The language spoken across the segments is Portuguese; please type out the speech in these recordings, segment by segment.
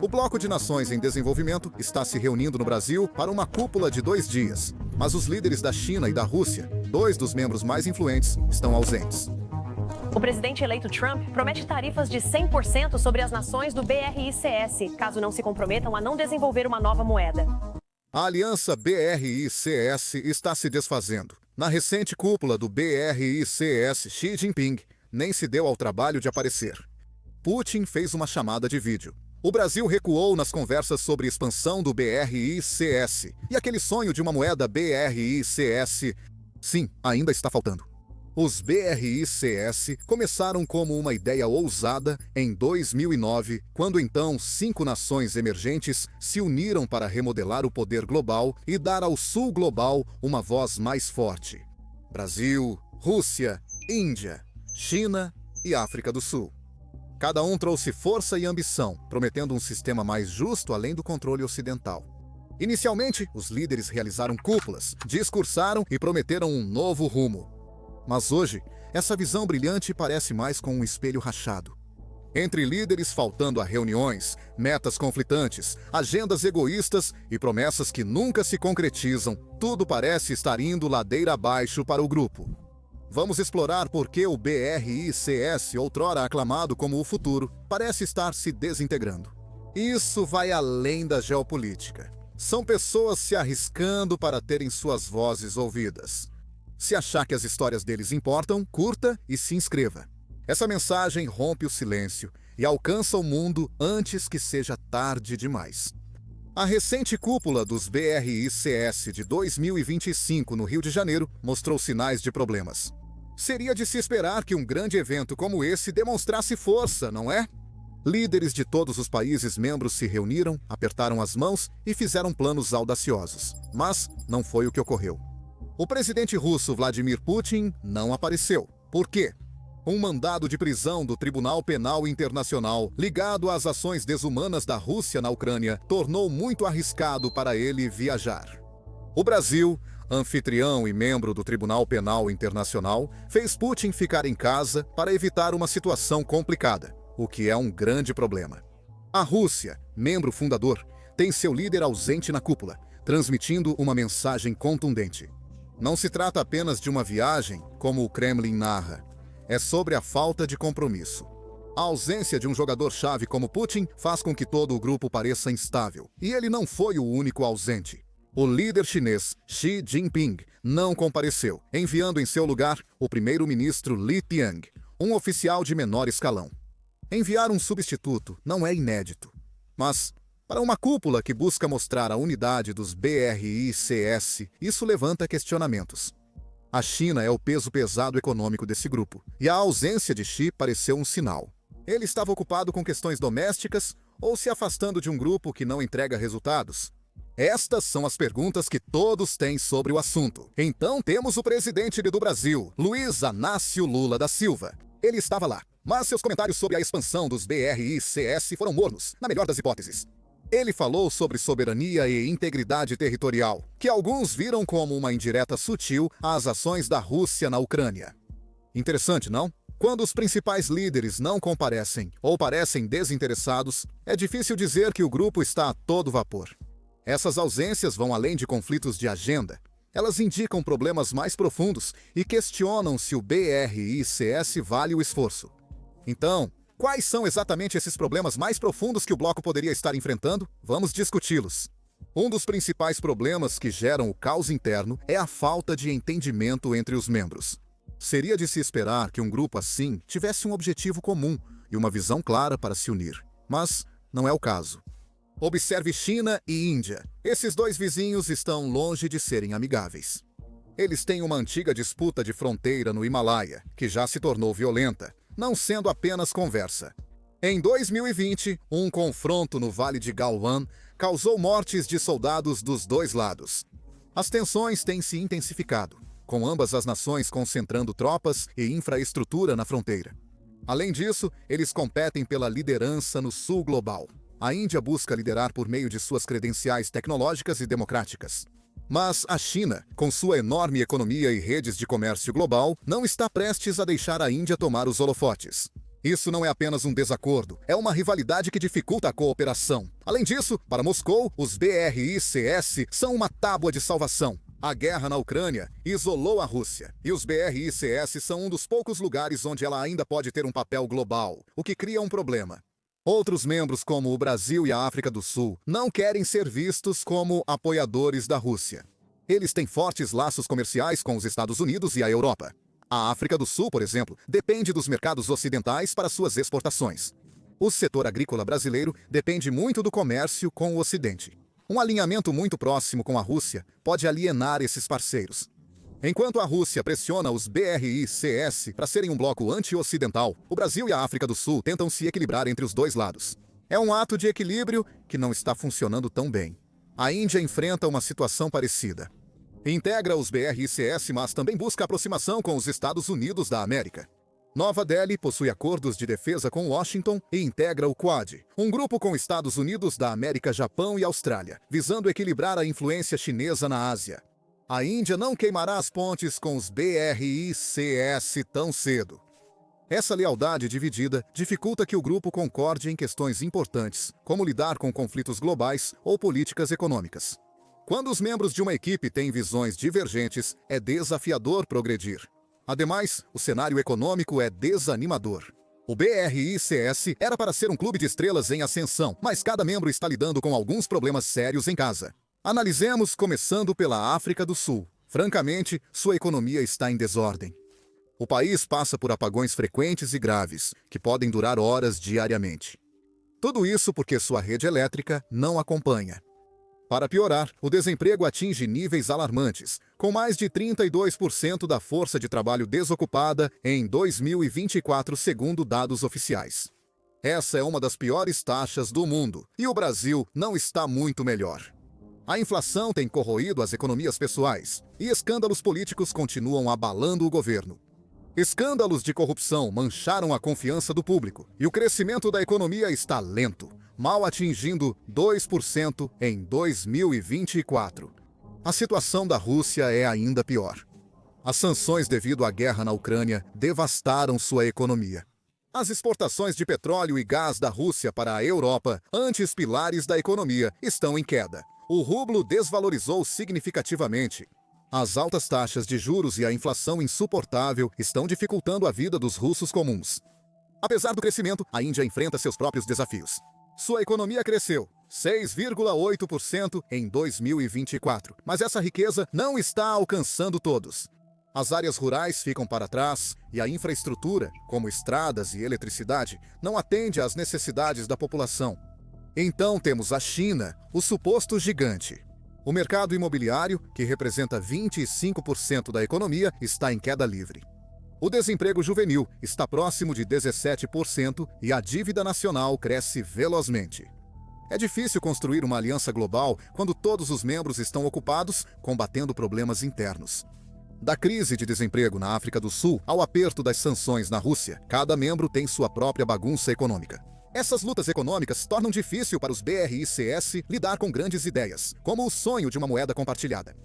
O Bloco de Nações em Desenvolvimento está se reunindo no Brasil para uma cúpula de 2 dias. Mas os líderes da China e da Rússia, 2 dos membros mais influentes, estão ausentes. O presidente eleito Trump promete tarifas de 100% sobre as nações do BRICS, caso não se comprometam a não desenvolver uma nova moeda. A aliança BRICS está se desfazendo. Na recente cúpula do BRICS, Xi Jinping nem se deu ao trabalho de aparecer. Putin fez uma chamada de vídeo. O Brasil recuou nas conversas sobre expansão do BRICS. E aquele sonho de uma moeda BRICS, sim, ainda está faltando. Os BRICS começaram como uma ideia ousada em 2009, quando então 5 nações emergentes se uniram para remodelar o poder global e dar ao Sul global uma voz mais forte. Brasil, Rússia, Índia, China e África do Sul. Cada um trouxe força e ambição, prometendo um sistema mais justo além do controle ocidental. Inicialmente, os líderes realizaram cúpulas, discursaram e prometeram um novo rumo. Mas hoje, essa visão brilhante parece mais com um espelho rachado. Entre líderes faltando a reuniões, metas conflitantes, agendas egoístas e promessas que nunca se concretizam, tudo parece estar indo ladeira abaixo para o grupo. Vamos explorar por que o BRICS, outrora aclamado como o futuro, parece estar se desintegrando. Isso vai além da geopolítica. São pessoas se arriscando para terem suas vozes ouvidas. Se achar que as histórias deles importam, curta e se inscreva. Essa mensagem rompe o silêncio e alcança o mundo antes que seja tarde demais. A recente cúpula dos BRICS de 2025 no Rio de Janeiro mostrou sinais de problemas. Seria de se esperar que um grande evento como esse demonstrasse força, não é? Líderes de todos os países membros se reuniram, apertaram as mãos e fizeram planos audaciosos. Mas não foi o que ocorreu. O presidente russo Vladimir Putin não apareceu. Por quê? Um mandado de prisão do Tribunal Penal Internacional, ligado às ações desumanas da Rússia na Ucrânia, tornou muito arriscado para ele viajar. O Brasil, anfitrião e membro do Tribunal Penal Internacional, fez Putin ficar em casa para evitar uma situação complicada, o que é um grande problema. A Rússia, membro fundador, tem seu líder ausente na cúpula, transmitindo uma mensagem contundente. Não se trata apenas de uma viagem, como o Kremlin narra. É sobre a falta de compromisso. A ausência de um jogador-chave como Putin faz com que todo o grupo pareça instável. E ele não foi o único ausente. O líder chinês, Xi Jinping, não compareceu, enviando em seu lugar o primeiro-ministro Li Qiang, um oficial de menor escalão. Enviar um substituto não é inédito. Mas, para uma cúpula que busca mostrar a unidade dos BRICS, isso levanta questionamentos. A China é o peso pesado econômico desse grupo, e a ausência de Xi pareceu um sinal. Ele estava ocupado com questões domésticas ou se afastando de um grupo que não entrega resultados? Estas são as perguntas que todos têm sobre o assunto. Então temos o presidente do Brasil, Luiz Inácio Lula da Silva. Ele estava lá, mas seus comentários sobre a expansão dos BRICS foram mornos, na melhor das hipóteses. Ele falou sobre soberania e integridade territorial, que alguns viram como uma indireta sutil às ações da Rússia na Ucrânia. Interessante, não? Quando os principais líderes não comparecem ou parecem desinteressados, é difícil dizer que o grupo está a todo vapor. Essas ausências vão além de conflitos de agenda. Elas indicam problemas mais profundos e questionam se o BRICS vale o esforço. Então, quais são exatamente esses problemas mais profundos que o bloco poderia estar enfrentando? Vamos discuti-los. Um dos principais problemas que geram o caos interno é a falta de entendimento entre os membros. Seria de se esperar que um grupo assim tivesse um objetivo comum e uma visão clara para se unir. Mas não é o caso. Observe China e Índia. Esses 2 vizinhos estão longe de serem amigáveis. Eles têm uma antiga disputa de fronteira no Himalaia, que já se tornou violenta, não sendo apenas conversa. Em 2020, um confronto no Vale de Galwan causou mortes de soldados dos 2 lados. As tensões têm se intensificado, com ambas as nações concentrando tropas e infraestrutura na fronteira. Além disso, eles competem pela liderança no Sul global. A Índia busca liderar por meio de suas credenciais tecnológicas e democráticas. Mas a China, com sua enorme economia e redes de comércio global, não está prestes a deixar a Índia tomar os holofotes. Isso não é apenas um desacordo, é uma rivalidade que dificulta a cooperação. Além disso, para Moscou, os BRICS são uma tábua de salvação. A guerra na Ucrânia isolou a Rússia, e os BRICS são um dos poucos lugares onde ela ainda pode ter um papel global, o que cria um problema. Outros membros, como o Brasil e a África do Sul, não querem ser vistos como apoiadores da Rússia. Eles têm fortes laços comerciais com os Estados Unidos e a Europa. A África do Sul, por exemplo, depende dos mercados ocidentais para suas exportações. O setor agrícola brasileiro depende muito do comércio com o Ocidente. Um alinhamento muito próximo com a Rússia pode alienar esses parceiros. Enquanto a Rússia pressiona os BRICS para serem um bloco anti-ocidental, o Brasil e a África do Sul tentam se equilibrar entre os dois lados. É um ato de equilíbrio que não está funcionando tão bem. A Índia enfrenta uma situação parecida. Integra os BRICS, mas também busca aproximação com os Estados Unidos da América. Nova Delhi possui acordos de defesa com Washington e integra o Quad, um grupo com Estados Unidos da América, Japão e Austrália, visando equilibrar a influência chinesa na Ásia. A Índia não queimará as pontes com os BRICS tão cedo. Essa lealdade dividida dificulta que o grupo concorde em questões importantes, como lidar com conflitos globais ou políticas econômicas. Quando os membros de uma equipe têm visões divergentes, é desafiador progredir. Ademais, o cenário econômico é desanimador. O BRICS era para ser um clube de estrelas em ascensão, mas cada membro está lidando com alguns problemas sérios em casa. Analisemos começando pela África do Sul. Francamente, sua economia está em desordem. O país passa por apagões frequentes e graves, que podem durar horas diariamente. Tudo isso porque sua rede elétrica não acompanha. Para piorar, o desemprego atinge níveis alarmantes, com mais de 32% da força de trabalho desocupada em 2024, segundo dados oficiais. Essa é uma das piores taxas do mundo, e o Brasil não está muito melhor. A inflação tem corroído as economias pessoais, e escândalos políticos continuam abalando o governo. Escândalos de corrupção mancharam a confiança do público, e o crescimento da economia está lento, mal atingindo 2% em 2024. A situação da Rússia é ainda pior. As sanções devido à guerra na Ucrânia devastaram sua economia. As exportações de petróleo e gás da Rússia para a Europa, antes pilares da economia, estão em queda. O rublo desvalorizou significativamente. As altas taxas de juros e a inflação insuportável estão dificultando a vida dos russos comuns. Apesar do crescimento, a Índia enfrenta seus próprios desafios. Sua economia cresceu 6,8% em 2024, mas essa riqueza não está alcançando todos. As áreas rurais ficam para trás e a infraestrutura, como estradas e eletricidade, não atende às necessidades da população. Então temos a China, o suposto gigante. O mercado imobiliário, que representa 25% da economia, está em queda livre. O desemprego juvenil está próximo de 17% e a dívida nacional cresce velozmente. É difícil construir uma aliança global quando todos os membros estão ocupados combatendo problemas internos. Da crise de desemprego na África do Sul ao aperto das sanções na Rússia, cada membro tem sua própria bagunça econômica. Essas lutas econômicas tornam difícil para os BRICS lidar com grandes ideias, como o sonho de uma moeda compartilhada.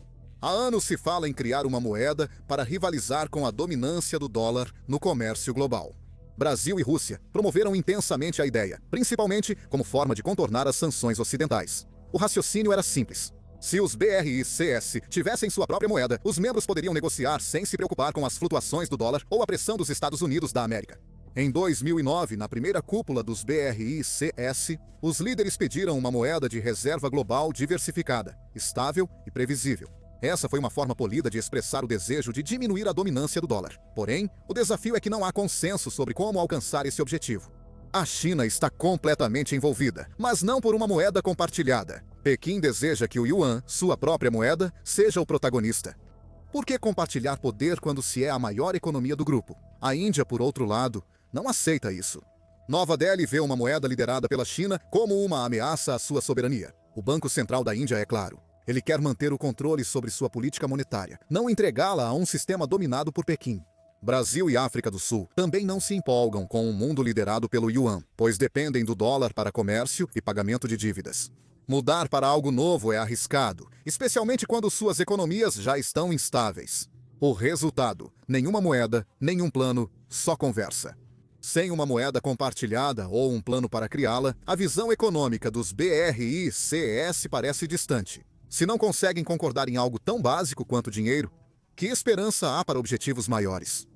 Há anos se fala em criar uma moeda para rivalizar com a dominância do dólar no comércio global. Brasil e Rússia promoveram intensamente a ideia, principalmente como forma de contornar as sanções ocidentais. O raciocínio era simples. Se os BRICS tivessem sua própria moeda, os membros poderiam negociar sem se preocupar com as flutuações do dólar ou a pressão dos Estados Unidos da América. Em 2009, na primeira cúpula dos BRICS, os líderes pediram uma moeda de reserva global diversificada, estável e previsível. Essa foi uma forma polida de expressar o desejo de diminuir a dominância do dólar. Porém, o desafio é que não há consenso sobre como alcançar esse objetivo. A China está completamente envolvida, mas não por uma moeda compartilhada. Pequim deseja que o yuan, sua própria moeda, seja o protagonista. Por que compartilhar poder quando se é a maior economia do grupo? A Índia, por outro lado, não aceita isso. Nova Delhi vê uma moeda liderada pela China como uma ameaça à sua soberania. O Banco Central da Índia é claro. Ele quer manter o controle sobre sua política monetária, não entregá-la a um sistema dominado por Pequim. Brasil e África do Sul também não se empolgam com um mundo liderado pelo yuan, pois dependem do dólar para comércio e pagamento de dívidas. Mudar para algo novo é arriscado, especialmente quando suas economias já estão instáveis. O resultado: nenhuma moeda, nenhum plano, só conversa. Sem uma moeda compartilhada ou um plano para criá-la, a visão econômica dos BRICS parece distante. Se não conseguem concordar em algo tão básico quanto dinheiro, que esperança há para objetivos maiores?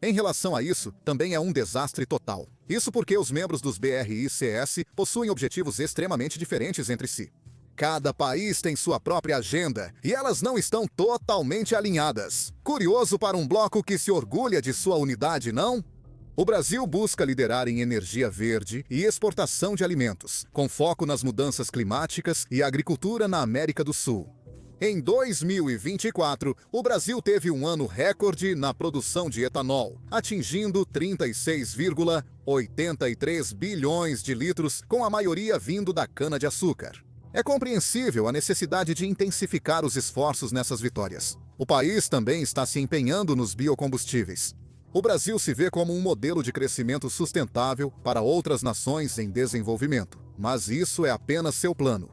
Em relação a isso, também é um desastre total. Isso porque os membros dos BRICS possuem objetivos extremamente diferentes entre si. Cada país tem sua própria agenda e elas não estão totalmente alinhadas. Curioso para um bloco que se orgulha de sua unidade, não? O Brasil busca liderar em energia verde e exportação de alimentos, com foco nas mudanças climáticas e agricultura na América do Sul. Em 2024, o Brasil teve um ano recorde na produção de etanol, atingindo 36,83 bilhões de litros, com a maioria vindo da cana-de-açúcar. É compreensível a necessidade de intensificar os esforços nessas vitórias. O país também está se empenhando nos biocombustíveis. O Brasil se vê como um modelo de crescimento sustentável para outras nações em desenvolvimento, mas isso é apenas seu plano.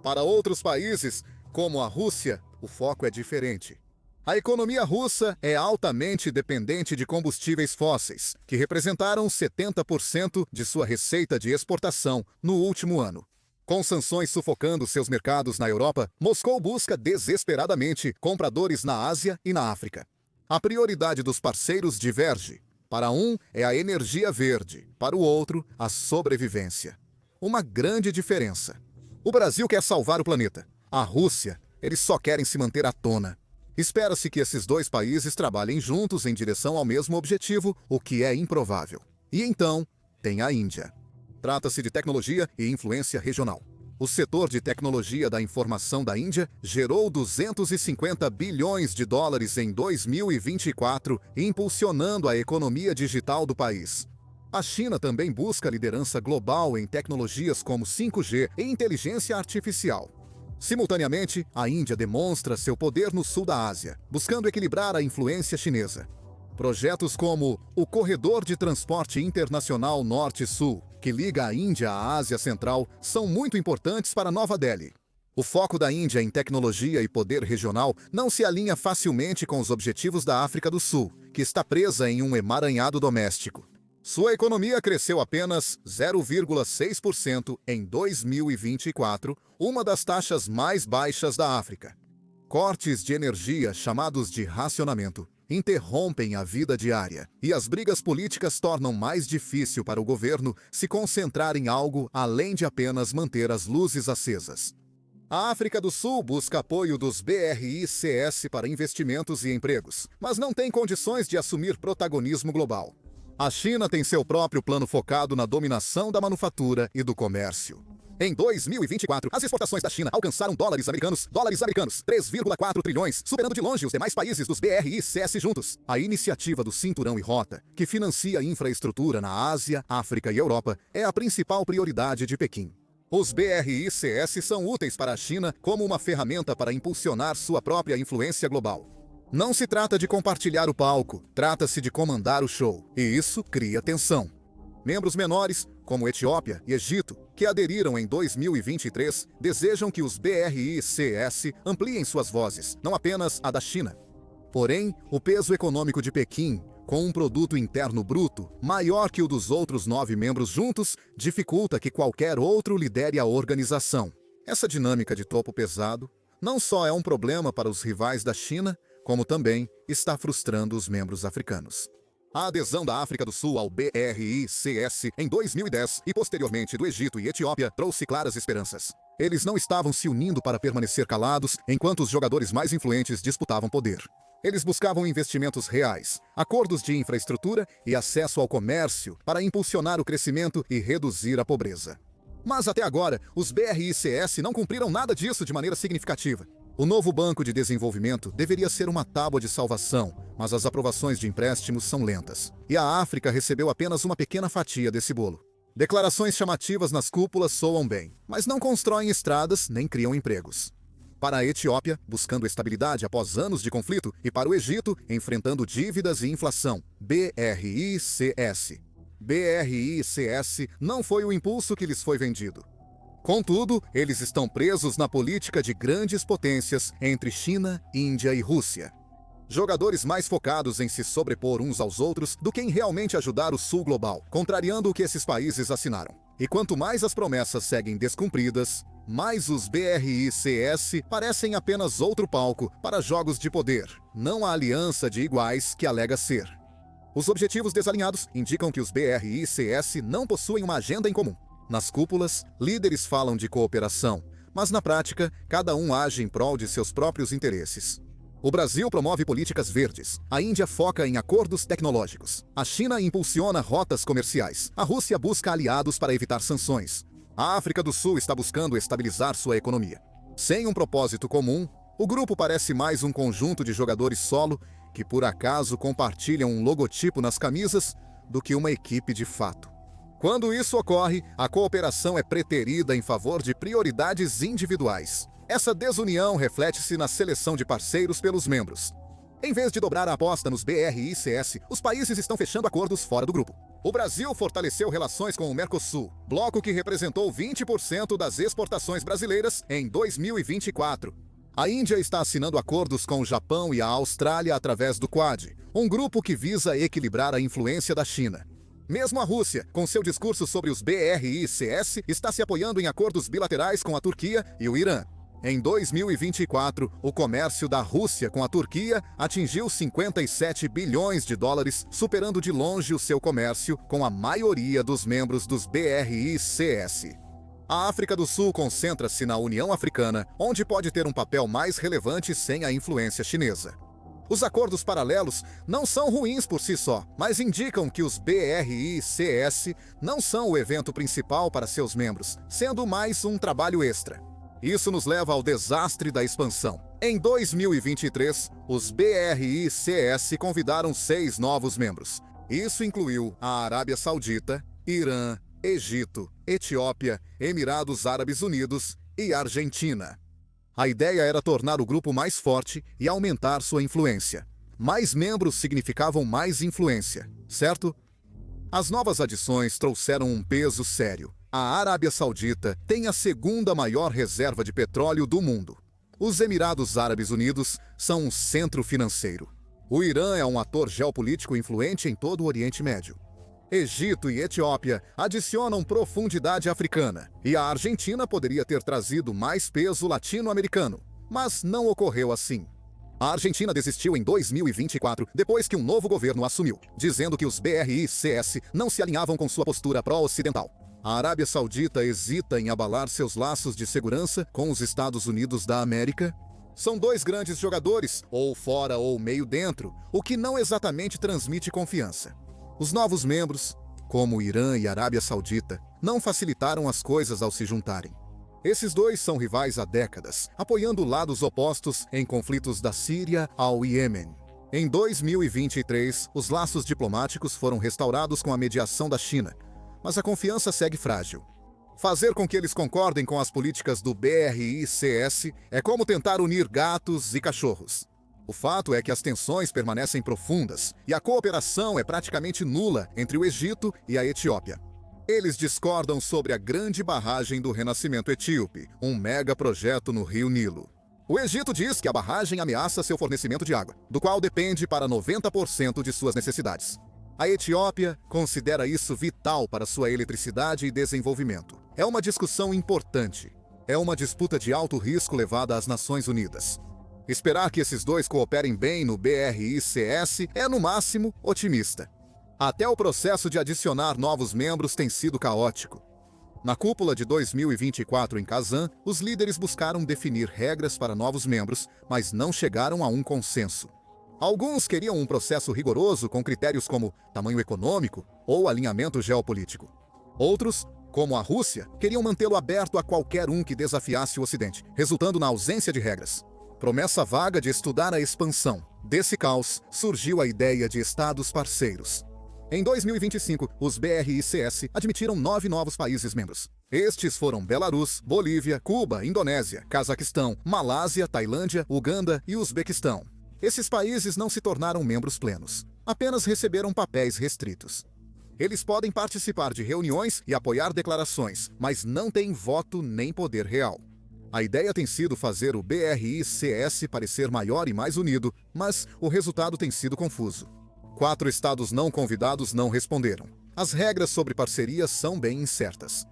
Para outros países, como a Rússia, o foco é diferente. A economia russa é altamente dependente de combustíveis fósseis, que representaram 70% de sua receita de exportação no último ano. Com sanções sufocando seus mercados na Europa, Moscou busca desesperadamente compradores na Ásia e na África. A prioridade dos parceiros diverge. Para um, é a energia verde, para o outro, a sobrevivência. Uma grande diferença. O Brasil quer salvar o planeta. A Rússia, eles só querem se manter à tona. Espera-se que esses dois países trabalhem juntos em direção ao mesmo objetivo, o que é improvável. E então, tem a Índia. Trata-se de tecnologia e influência regional. O setor de tecnologia da informação da Índia gerou 250 bilhões de dólares em 2024, impulsionando a economia digital do país. A China também busca liderança global em tecnologias como 5G e inteligência artificial. Simultaneamente, a Índia demonstra seu poder no sul da Ásia, buscando equilibrar a influência chinesa. Projetos como o Corredor de Transporte Internacional Norte-Sul, que liga a Índia à Ásia Central, são muito importantes para Nova Delhi. O foco da Índia em tecnologia e poder regional não se alinha facilmente com os objetivos da África do Sul, que está presa em um emaranhado doméstico. Sua economia cresceu apenas 0,6% em 2024, uma das taxas mais baixas da África. Cortes de energia, chamados de racionamento, interrompem a vida diária, e as brigas políticas tornam mais difícil para o governo se concentrar em algo além de apenas manter as luzes acesas. A África do Sul busca apoio dos BRICS para investimentos e empregos, mas não tem condições de assumir protagonismo global. A China tem seu próprio plano focado na dominação da manufatura e do comércio. Em 2024, as exportações da China alcançaram dólares americanos, 3,4 trilhões, superando de longe os demais países dos BRICS juntos. A iniciativa do Cinturão e Rota, que financia infraestrutura na Ásia, África e Europa, é a principal prioridade de Pequim. Os BRICS são úteis para a China como uma ferramenta para impulsionar sua própria influência global. Não se trata de compartilhar o palco, trata-se de comandar o show, e isso cria tensão. Membros menores, como Etiópia e Egito, que aderiram em 2023, desejam que os BRICS ampliem suas vozes, não apenas a da China. Porém, o peso econômico de Pequim, com um produto interno bruto maior que o dos outros 9 membros juntos, dificulta que qualquer outro lidere a organização. Essa dinâmica de topo pesado não só é um problema para os rivais da China, como também está frustrando os membros africanos. A adesão da África do Sul ao BRICS em 2010 e posteriormente do Egito e Etiópia trouxe claras esperanças. Eles não estavam se unindo para permanecer calados enquanto os jogadores mais influentes disputavam poder. Eles buscavam investimentos reais, acordos de infraestrutura e acesso ao comércio para impulsionar o crescimento e reduzir a pobreza. Mas até agora, os BRICS não cumpriram nada disso de maneira significativa. O novo Banco de Desenvolvimento deveria ser uma tábua de salvação, mas as aprovações de empréstimos são lentas. E a África recebeu apenas uma pequena fatia desse bolo. Declarações chamativas nas cúpulas soam bem, mas não constroem estradas nem criam empregos. Para a Etiópia, buscando estabilidade após anos de conflito, e para o Egito, enfrentando dívidas e inflação. BRICS. BRICS não foi o impulso que lhes foi vendido. Contudo, eles estão presos na política de grandes potências entre China, Índia e Rússia. Jogadores mais focados em se sobrepor uns aos outros do que em realmente ajudar o Sul global, contrariando o que esses países assinaram. E quanto mais as promessas seguem descumpridas, mais os BRICS parecem apenas outro palco para jogos de poder, não a aliança de iguais que alega ser. Os objetivos desalinhados indicam que os BRICS não possuem uma agenda em comum. Nas cúpulas, líderes falam de cooperação, mas na prática, cada um age em prol de seus próprios interesses. O Brasil promove políticas verdes, a Índia foca em acordos tecnológicos, a China impulsiona rotas comerciais, a Rússia busca aliados para evitar sanções. A África do Sul está buscando estabilizar sua economia. Sem um propósito comum, o grupo parece mais um conjunto de jogadores solo que por acaso compartilham um logotipo nas camisas do que uma equipe de fato. Quando isso ocorre, a cooperação é preterida em favor de prioridades individuais. Essa desunião reflete-se na seleção de parceiros pelos membros. Em vez de dobrar a aposta nos BRICS, os países estão fechando acordos fora do grupo. O Brasil fortaleceu relações com o Mercosul, bloco que representou 20% das exportações brasileiras em 2024. A Índia está assinando acordos com o Japão e a Austrália através do Quad, um grupo que visa equilibrar a influência da China. Mesmo a Rússia, com seu discurso sobre os BRICS, está se apoiando em acordos bilaterais com a Turquia e o Irã. Em 2024, o comércio da Rússia com a Turquia atingiu 57 bilhões de dólares, superando de longe o seu comércio com a maioria dos membros dos BRICS. A África do Sul concentra-se na União Africana, onde pode ter um papel mais relevante sem a influência chinesa. Os acordos paralelos não são ruins por si só, mas indicam que os BRICS não são o evento principal para seus membros, sendo mais um trabalho extra. Isso nos leva ao desastre da expansão. Em 2023, os BRICS convidaram 6 novos membros. Isso incluiu a Arábia Saudita, Irã, Egito, Etiópia, Emirados Árabes Unidos e Argentina. A ideia era tornar o grupo mais forte e aumentar sua influência. Mais membros significavam mais influência, certo? As novas adições trouxeram um peso sério. A Arábia Saudita tem a segunda maior reserva de petróleo do mundo. Os Emirados Árabes Unidos são um centro financeiro. O Irã é um ator geopolítico influente em todo o Oriente Médio. Egito e Etiópia adicionam profundidade africana, e a Argentina poderia ter trazido mais peso latino-americano, mas não ocorreu assim. A Argentina desistiu em 2024, depois que um novo governo assumiu, dizendo que os BRICS não se alinhavam com sua postura pró-ocidental. A Arábia Saudita hesita em abalar seus laços de segurança com os Estados Unidos da América. São 2 grandes jogadores, ou fora ou meio dentro, o que não exatamente transmite confiança. Os novos membros, como Irã e Arábia Saudita, não facilitaram as coisas ao se juntarem. Esses 2 são rivais há décadas, apoiando lados opostos em conflitos da Síria ao Iêmen. Em 2023, os laços diplomáticos foram restaurados com a mediação da China, mas a confiança segue frágil. Fazer com que eles concordem com as políticas do BRICS é como tentar unir gatos e cachorros. O fato é que as tensões permanecem profundas e a cooperação é praticamente nula entre o Egito e a Etiópia. Eles discordam sobre a grande barragem do Renascimento Etíope, um megaprojeto no Rio Nilo. O Egito diz que a barragem ameaça seu fornecimento de água, do qual depende para 90% de suas necessidades. A Etiópia considera isso vital para sua eletricidade e desenvolvimento. É uma discussão importante. É uma disputa de alto risco levada às Nações Unidas. Esperar que esses 2 cooperem bem no BRICS é, no máximo, otimista. Até o processo de adicionar novos membros tem sido caótico. Na cúpula de 2024 em Kazan, os líderes buscaram definir regras para novos membros, mas não chegaram a um consenso. Alguns queriam um processo rigoroso com critérios como tamanho econômico ou alinhamento geopolítico. Outros, como a Rússia, queriam mantê-lo aberto a qualquer um que desafiasse o Ocidente, resultando na ausência de regras. Promessa vaga de estudar a expansão. Desse caos, surgiu a ideia de estados parceiros. Em 2025, os BRICS admitiram 9 novos países membros. Estes foram Belarus, Bolívia, Cuba, Indonésia, Cazaquistão, Malásia, Tailândia, Uganda e Uzbequistão. Esses países não se tornaram membros plenos, apenas receberam papéis restritos. Eles podem participar de reuniões e apoiar declarações, mas não têm voto nem poder real. A ideia tem sido fazer o BRICS parecer maior e mais unido, mas o resultado tem sido confuso. 4 estados não convidados não responderam. As regras sobre parcerias são bem incertas.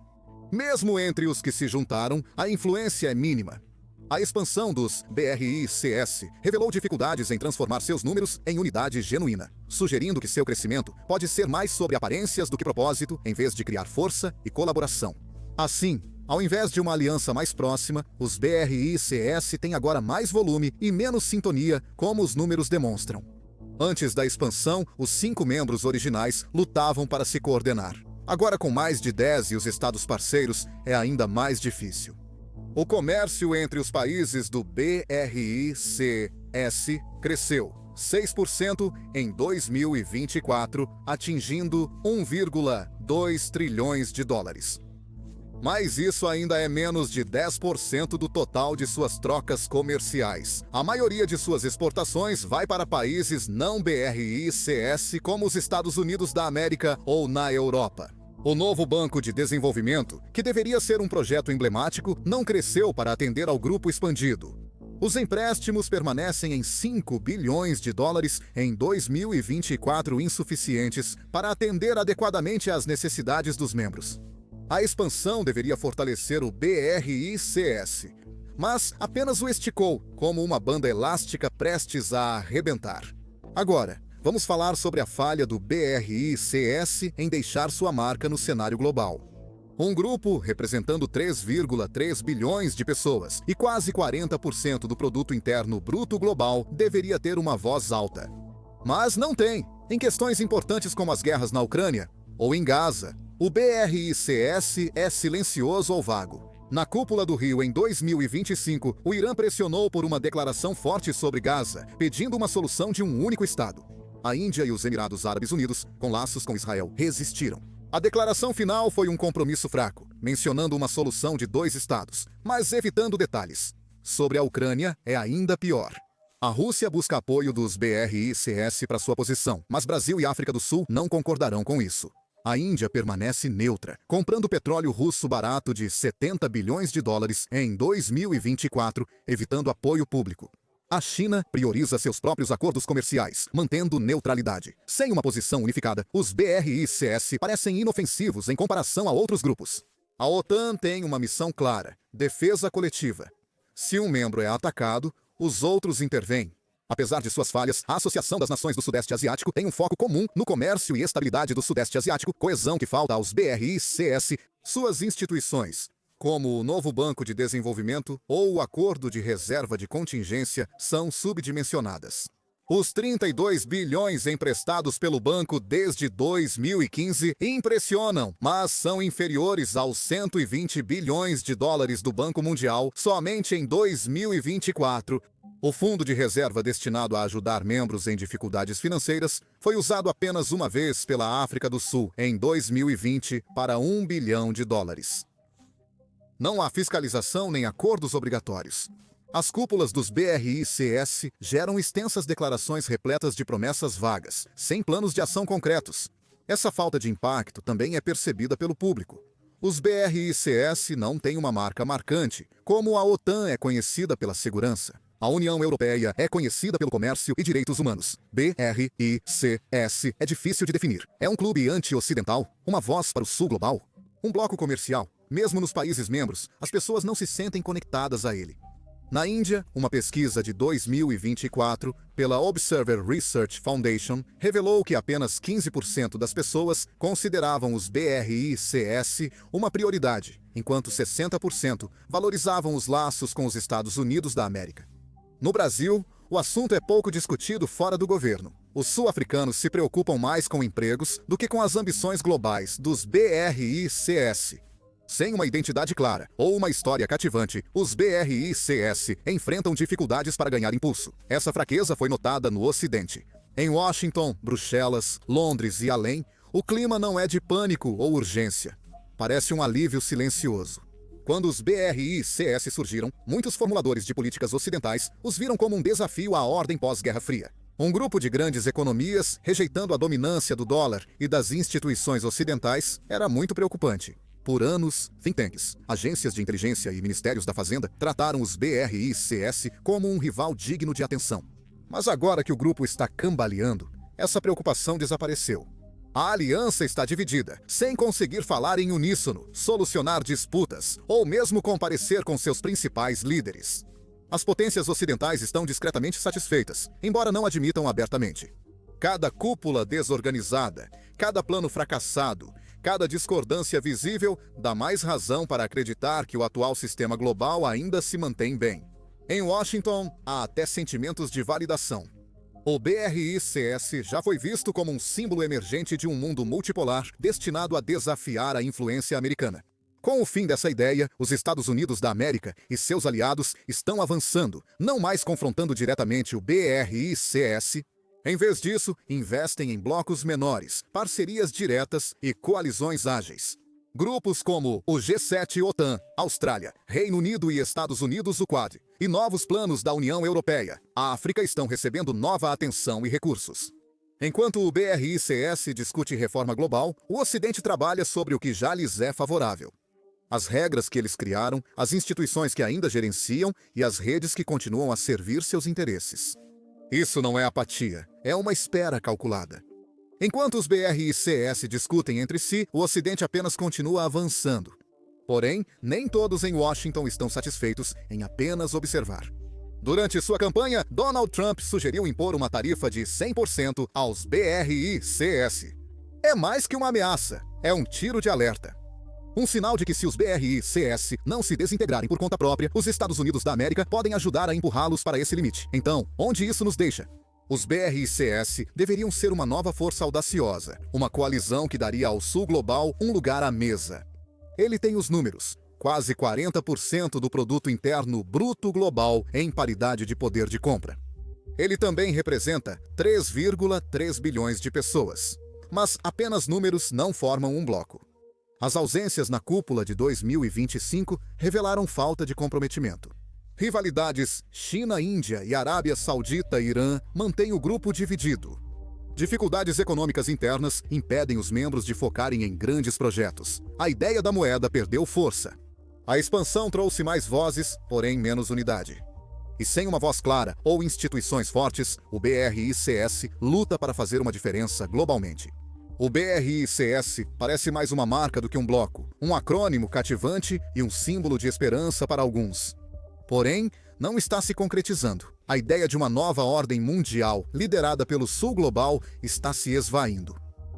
Mesmo entre os que se juntaram, a influência é mínima. A expansão dos BRICS revelou dificuldades em transformar seus números em unidade genuína, sugerindo que seu crescimento pode ser mais sobre aparências do que propósito, em vez de criar força e colaboração. Assim, ao invés de uma aliança mais próxima, os BRICS têm agora mais volume e menos sintonia, como os números demonstram. Antes da expansão, os 5 membros originais lutavam para se coordenar. Agora, com mais de 10 e os estados parceiros, é ainda mais difícil. O comércio entre os países do BRICS cresceu 6% em 2024, atingindo 1,2 trilhões de dólares. Mas isso ainda é menos de 10% do total de suas trocas comerciais. A maioria de suas exportações vai para países não BRICS, como os Estados Unidos da América ou na Europa. O novo Banco de Desenvolvimento, que deveria ser um projeto emblemático, não cresceu para atender ao grupo expandido. Os empréstimos permanecem em 5 bilhões de dólares em 2024, insuficientes para atender adequadamente às necessidades dos membros. A expansão deveria fortalecer o BRICS, mas apenas o esticou, como uma banda elástica prestes a arrebentar. Agora, vamos falar sobre a falha do BRICS em deixar sua marca no cenário global. Um grupo representando 3,3 bilhões de pessoas e quase 40% do produto interno bruto global deveria ter uma voz alta. Mas não tem. Em questões importantes como as guerras na Ucrânia ou em Gaza, o BRICS é silencioso ou vago. Na cúpula do Rio em 2025, o Irã pressionou por uma declaração forte sobre Gaza, pedindo uma solução de um único Estado. A Índia e os Emirados Árabes Unidos, com laços com Israel, resistiram. A declaração final foi um compromisso fraco, mencionando uma solução de 2 estados, mas evitando detalhes. Sobre a Ucrânia, é ainda pior. A Rússia busca apoio dos BRICS para sua posição, mas Brasil e África do Sul não concordarão com isso. A Índia permanece neutra, comprando petróleo russo barato de 70 bilhões de dólares em 2024, evitando apoio público. A China prioriza seus próprios acordos comerciais, mantendo neutralidade. Sem uma posição unificada, os BRICS parecem inofensivos em comparação a outros grupos. A OTAN tem uma missão clara: defesa coletiva. Se um membro é atacado, os outros intervêm. Apesar de suas falhas, a Associação das Nações do Sudeste Asiático tem um foco comum no comércio e estabilidade do Sudeste Asiático, coesão que falta aos BRICS. Suas instituições, como o novo Banco de Desenvolvimento ou o Acordo de Reserva de Contingência, são subdimensionadas. Os 32 bilhões emprestados pelo banco desde 2015 impressionam, mas são inferiores aos 120 bilhões de dólares do Banco Mundial somente em 2024. O fundo de reserva destinado a ajudar membros em dificuldades financeiras foi usado apenas uma vez pela África do Sul em 2020 para 1 bilhão de dólares. Não há fiscalização nem acordos obrigatórios. As cúpulas dos BRICS geram extensas declarações repletas de promessas vagas, sem planos de ação concretos. Essa falta de impacto também é percebida pelo público. Os BRICS não têm uma marca marcante, como a OTAN é conhecida pela segurança. A União Europeia é conhecida pelo comércio e direitos humanos. BRICS é difícil de definir. É um clube anti-ocidental? Uma voz para o sul global? Um bloco comercial? Mesmo nos países membros, as pessoas não se sentem conectadas a ele. Na Índia, uma pesquisa de 2024 pela Observer Research Foundation revelou que apenas 15% das pessoas consideravam os BRICS uma prioridade, enquanto 60% valorizavam os laços com os Estados Unidos da América. No Brasil, o assunto é pouco discutido fora do governo. Os sul-africanos se preocupam mais com empregos do que com as ambições globais dos BRICS. Sem uma identidade clara ou uma história cativante, os BRICS enfrentam dificuldades para ganhar impulso. Essa fraqueza foi notada no Ocidente. Em Washington, Bruxelas, Londres e além, o clima não é de pânico ou urgência. Parece um alívio silencioso. Quando os BRICS surgiram, muitos formuladores de políticas ocidentais os viram como um desafio à ordem pós-Guerra Fria. Um grupo de grandes economias rejeitando a dominância do dólar e das instituições ocidentais era muito preocupante. Por anos, think tanks, agências de inteligência e ministérios da Fazenda trataram os BRICS como um rival digno de atenção. Mas agora que o grupo está cambaleando, essa preocupação desapareceu. A aliança está dividida, sem conseguir falar em uníssono, solucionar disputas ou mesmo comparecer com seus principais líderes. As potências ocidentais estão discretamente satisfeitas, embora não admitam abertamente. Cada cúpula desorganizada, cada plano fracassado, cada discordância visível dá mais razão para acreditar que o atual sistema global ainda se mantém bem. Em Washington, há até sentimentos de validação. O BRICS já foi visto como um símbolo emergente de um mundo multipolar destinado a desafiar a influência americana. Com o fim dessa ideia, os Estados Unidos da América e seus aliados estão avançando, não mais confrontando diretamente o BRICS. Em vez disso, investem em blocos menores, parcerias diretas e coalizões ágeis. Grupos como o G7 OTAN, Austrália, Reino Unido e Estados Unidos, o Quad, e novos planos da União Europeia, a África estão recebendo nova atenção e recursos. Enquanto o BRICS discute reforma global, o Ocidente trabalha sobre o que já lhes é favorável. As regras que eles criaram, as instituições que ainda gerenciam e as redes que continuam a servir seus interesses. Isso não é apatia, é uma espera calculada. Enquanto os BRICS discutem entre si, o Ocidente apenas continua avançando. Porém, nem todos em Washington estão satisfeitos em apenas observar. Durante sua campanha, Donald Trump sugeriu impor uma tarifa de 100% aos BRICS. É mais que uma ameaça, é um tiro de alerta. Um sinal de que se os BRICS não se desintegrarem por conta própria, os Estados Unidos da América podem ajudar a empurrá-los para esse limite. Então, onde isso nos deixa? Os BRICS deveriam ser uma nova força audaciosa, uma coalizão que daria ao Sul global um lugar à mesa. Ele tem os números, quase 40% do produto interno bruto global em paridade de poder de compra. Ele também representa 3,3 bilhões de pessoas. Mas apenas números não formam um bloco. As ausências na cúpula de 2025 revelaram falta de comprometimento. Rivalidades China-Índia e Arábia Saudita-Irã mantêm o grupo dividido. Dificuldades econômicas internas impedem os membros de focarem em grandes projetos. A ideia da moeda perdeu força. A expansão trouxe mais vozes, porém menos unidade. E sem uma voz clara ou instituições fortes, o BRICS luta para fazer uma diferença globalmente. O BRICS parece mais uma marca do que um bloco, um acrônimo cativante e um símbolo de esperança para alguns. Porém, não está se concretizando. A ideia de uma nova ordem mundial, liderada pelo Sul global, está se esvaindo.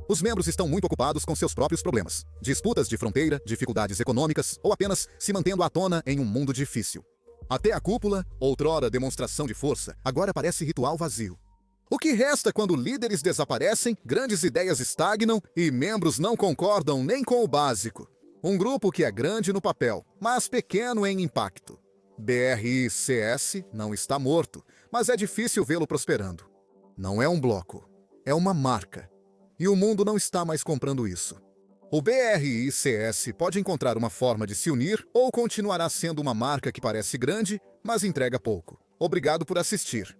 Os membros estão muito ocupados com seus próprios problemas. Disputas de fronteira, dificuldades econômicas ou apenas se mantendo à tona em um mundo difícil. Até a cúpula, outrora demonstração de força, agora parece ritual vazio. O que resta quando líderes desaparecem, grandes ideias estagnam e membros não concordam nem com o básico. Um grupo que é grande no papel, mas pequeno em impacto. BRICS não está morto, mas é difícil vê-lo prosperando. Não é um bloco, é uma marca. E o mundo não está mais comprando isso. O BRICS pode encontrar uma forma de se unir ou continuará sendo uma marca que parece grande, mas entrega pouco. Obrigado por assistir.